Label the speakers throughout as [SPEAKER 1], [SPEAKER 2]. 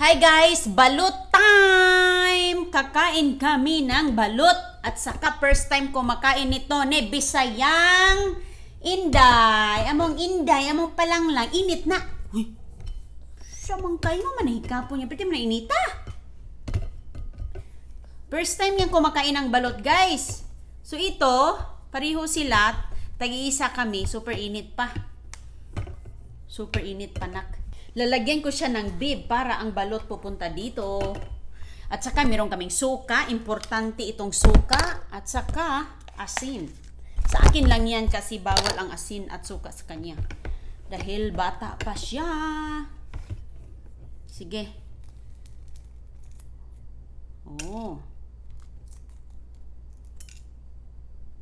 [SPEAKER 1] Hi guys, balut time! Kakain kami ng balut at saka first time ko makain nito ni Bisayang Inday. Among Inday, among palang lang, init na. Uy, samang kayo manahikapo niya, pwede mo na inita. First time yung kumakain ng balut guys. So ito, pareho sila, tag-iisa kami, super init pa. Super init pa nak. Lalagyan ko siya ng bib para ang balot pupunta dito. At saka meron kaming suka. Importante itong suka. At saka asin. Sa akin lang yan kasi bawal ang asin at suka sa kanya. Dahil bata pa siya. Sige. Oh.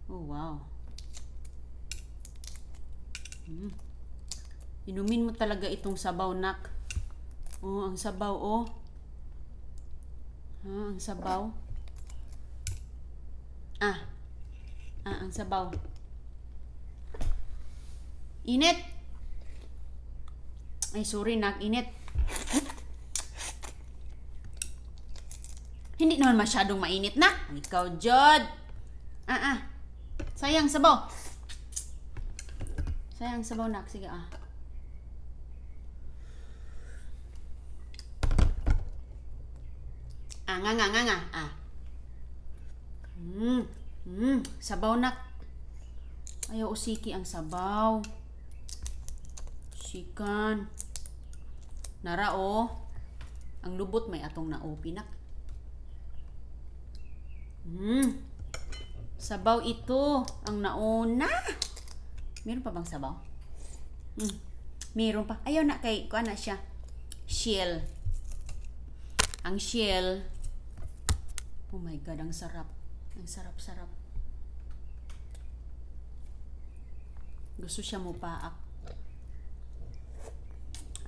[SPEAKER 1] Oh wow. Inumin mo talaga itong sabaw, nak. Oh, ang sabaw, oh. Ang sabaw. Ang sabaw. Init. Ay, sorry, nak. Init. Hindi naman masyadong mainit, nak. Ikaw, Jod. Sayang sabaw. Sayang sabaw, nak. Sige, nga. Sabaw nak. Ayaw usiki ang sabaw. Sikan. Nara ang lubot may atong naupi nak. Sabaw ito ang nauna. Meron pa bang sabaw? Meron pa. Ayaw na kay kuan na siya. Shell. Ang shell. Oh my God, ang sarap. Ang sarap-sarap. Gusto siya mo paak.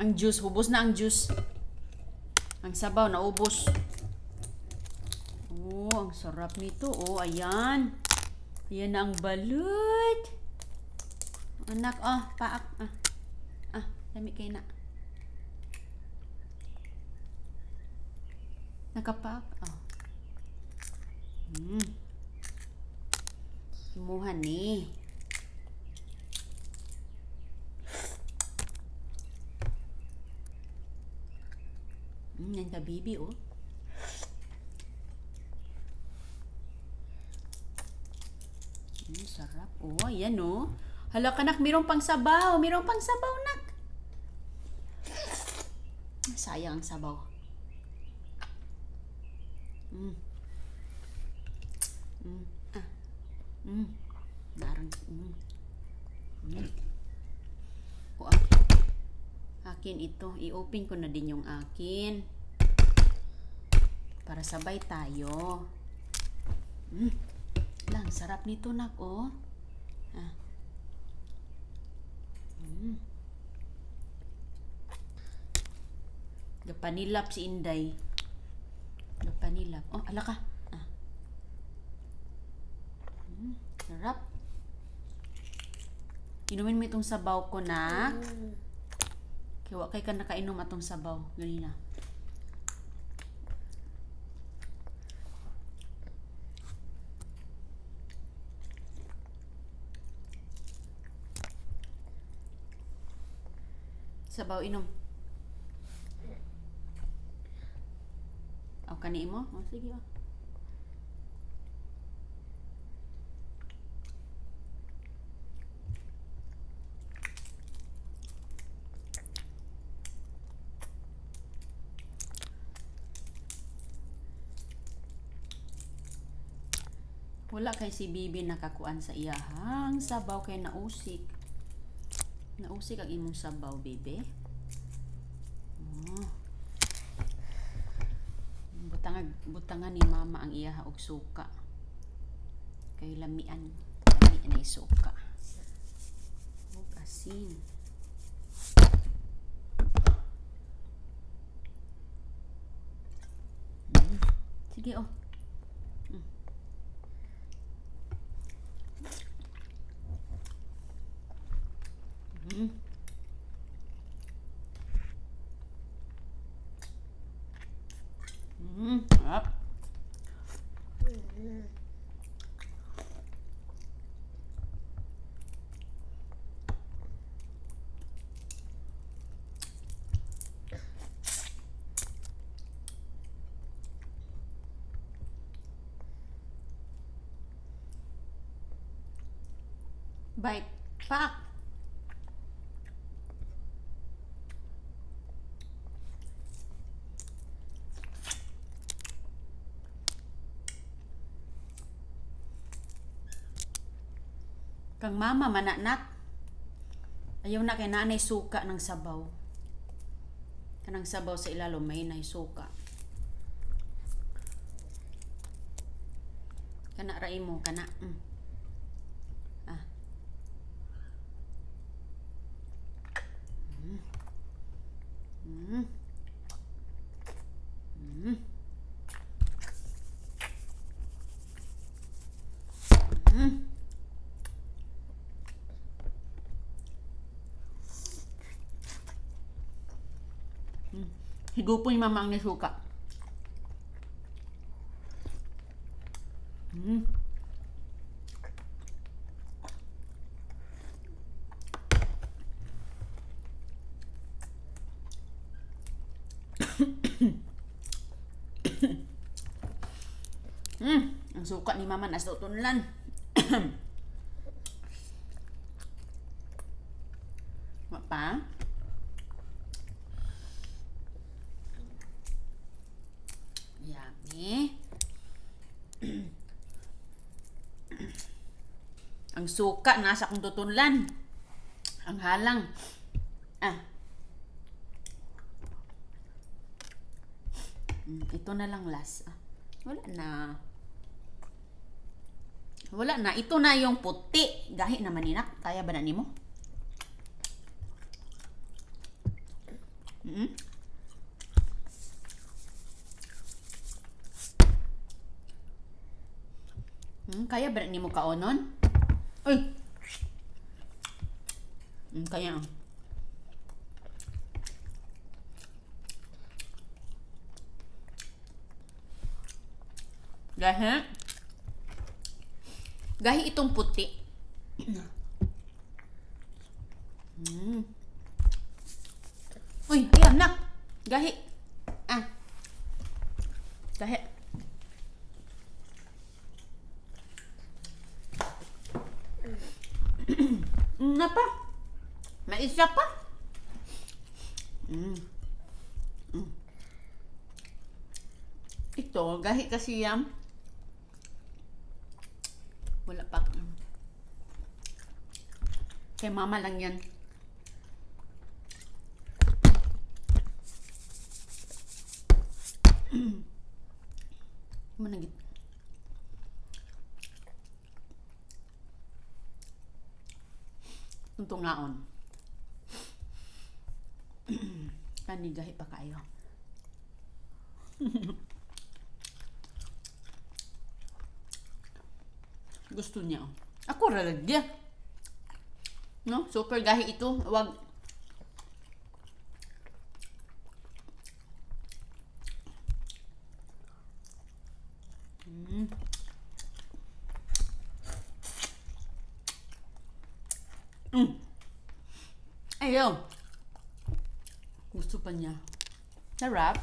[SPEAKER 1] Ang juice, hubos na ang juice. Ang sabaw, naubos. Oh, ang sarap nito. Oh, ayan. Ayan na ang balut. Anak, paak. Dami kayo na. Nakapaak. Imuhan ni. Yan ka bibi sarap. Ayan Hala ka nak, mayroong pang sabaw. Mayroong pang sabaw nak. Sayang ang sabaw. Darang. Akin ito. I-open ko na din yung akin. Para sabay tayo. Lang, sarap nito nak Gapanilap si Inday. Gapanilap. Ala ka. Sarap. Inumin mo itong sabaw ko na. Kaya kay ka nakainom atong sabaw. Ganina. Sabaw inom. Kani mo? Sige Wala kay si Bibi nakakuan sa iyahang sabaw kay nausik. Nausik ang imong sabaw, Bibi. Butangan ni mama ang iyaha og suka. Kay lamian ay suka. Ug asin. Sige Sarap. Bite. Pak. Kang mama mananak. Ayaw na kay nanay suka ng sabaw. Kanang sabaw sa ilalom may nay suka. Kana rai mo kana. Ah. Higupon yung mama ang nasuka. Ang suka ni mama nasa utunlan. Pa? Yummy. Ang suka nasa kong tutunlan. Ang halang. Ito na lang last. Wala na. Wala na. Ito na yung puti. Gahi naman ninak. Kaya ba na nimo? Kaya ba na nimo kaonon? Uy! Kaya. Gahi itong puti. Uy, ayan nak. Gahi. Gahi. Napa? May isa pa. Ito, gahi kasi yan. Wala pa. Kay mama lang yan. Managit. Untong naon. Kanigahi pa kayo. Gusto niya. Ako ralagya. No? Super gahi ito. Wag. Ayaw. Gusto pa niya. Sarap.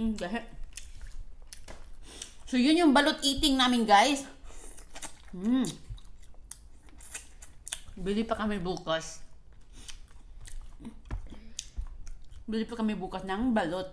[SPEAKER 1] Dahil. So, yun yung balot eating namin, guys. Bili pa kami bukas. Bili pa kami bukas ng balot.